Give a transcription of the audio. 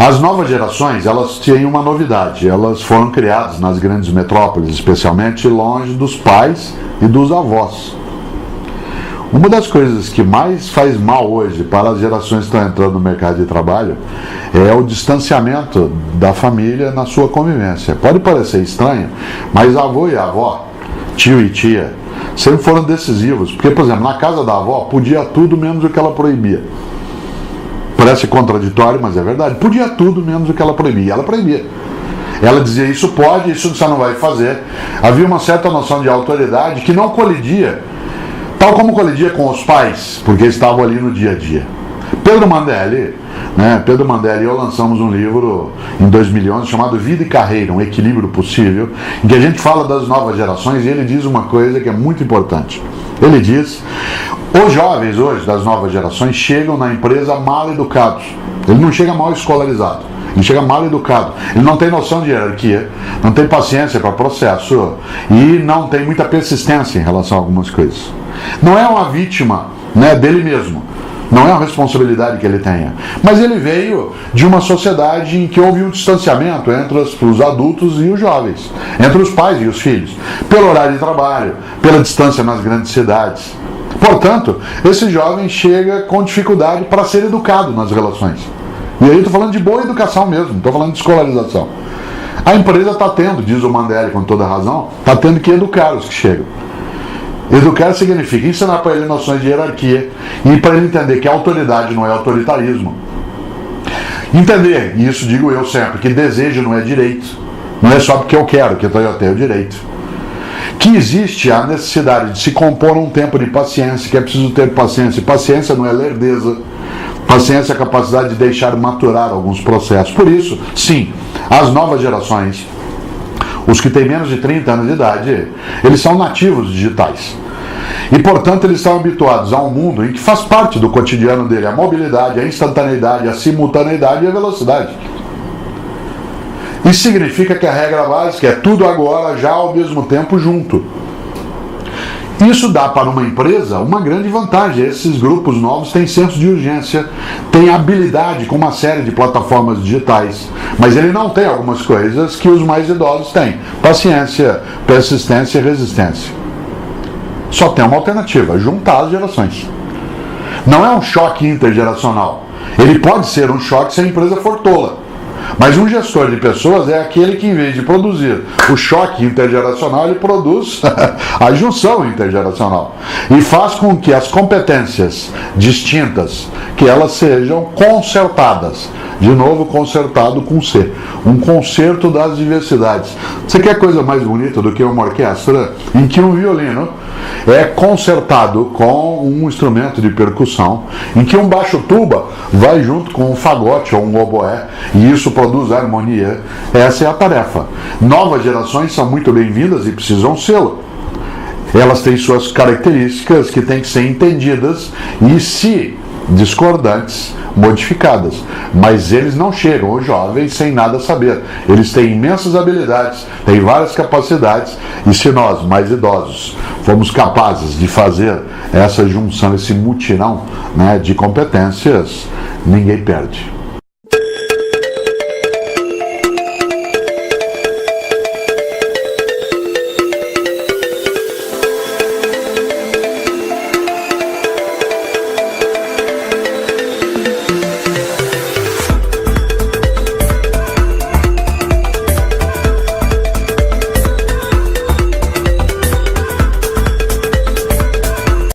As novas gerações, elas têm uma novidade, elas foram criadas nas grandes metrópoles, especialmente longe dos pais e dos avós. Uma das coisas que mais faz mal hoje para as gerações que estão entrando no mercado de trabalho é o distanciamento da família na sua convivência. Pode parecer estranho, mas avô e avó, tio e tia, sempre foram decisivos. Porque, por exemplo, na casa da avó podia tudo menos o que ela proibia. Parece contraditório, mas é verdade. Podia tudo menos o que ela proibia. Ela proibia. Ela dizia, isso pode, isso você não vai fazer. Havia uma certa noção de autoridade que não colidia, tal como colidia com os pais, porque estavam ali no dia a dia. Pedro Mandelli e eu lançamos um livro em 2011 chamado Vida e Carreira, um equilíbrio possível, em que a gente fala das novas gerações e ele diz uma coisa que é muito importante. Ele diz, os jovens hoje das novas gerações chegam na empresa mal educados. Ele não chega mal escolarizado, ele chega mal educado. Ele não tem noção de hierarquia, não tem paciência para processo e não tem muita persistência em relação a algumas coisas. Não é uma vítima, dele mesmo. Não é uma responsabilidade que ele tenha. Mas ele veio de uma sociedade em que houve um distanciamento entre os adultos e os jovens, entre os pais e os filhos, pelo horário de trabalho, pela distância nas grandes cidades. Portanto, esse jovem chega com dificuldade para ser educado nas relações. E aí eu estou falando de boa educação mesmo, não estou falando de escolarização. A empresa está tendo, diz o Mandelli com toda razão, está tendo que educar os que chegam. Educar significa ensinar para ele noções de hierarquia e para ele entender que a autoridade não é autoritarismo. Entender, e isso digo eu sempre, que desejo não é direito. Não é só porque eu quero, que eu tenho o direito. Que existe a necessidade de se compor um tempo de paciência, que é preciso ter paciência. Paciência não é lerdeza. Paciência é a capacidade de deixar maturar alguns processos. Por isso, sim, as novas gerações, os que têm menos de 30 anos de idade, eles são nativos digitais. E, portanto, eles estão habituados a um mundo em que faz parte do cotidiano dele a mobilidade, a instantaneidade, a simultaneidade e a velocidade. Isso significa que a regra básica é tudo agora, já ao mesmo tempo, junto. Isso dá para uma empresa uma grande vantagem. Esses grupos novos têm senso de urgência, têm habilidade com uma série de plataformas digitais, mas ele não tem algumas coisas que os mais idosos têm: paciência, persistência e resistência. Só tem uma alternativa: juntar as gerações. Não é um choque intergeracional. Ele pode ser um choque se a empresa for tola. Mas um gestor de pessoas é aquele que, em vez de produzir o choque intergeracional, ele produz a junção intergeracional. E faz com que as competências distintas, que elas sejam concertadas. De novo, concertado com C. Um concerto das diversidades. Você quer coisa mais bonita do que uma orquestra em que um violino é concertado com um instrumento de percussão, em que um baixo-tuba vai junto com um fagote ou um oboé, e isso produz harmonia? Essa é a tarefa. Novas gerações são muito bem-vindas e precisam sê-lo. Elas têm suas características que têm que ser entendidas e, se discordantes, modificadas. Mas eles não chegam, os jovens, sem nada saber. Eles têm imensas habilidades, têm várias capacidades, e se nós, mais idosos, formos capazes de fazer essa junção, esse mutirão de competências, ninguém perde.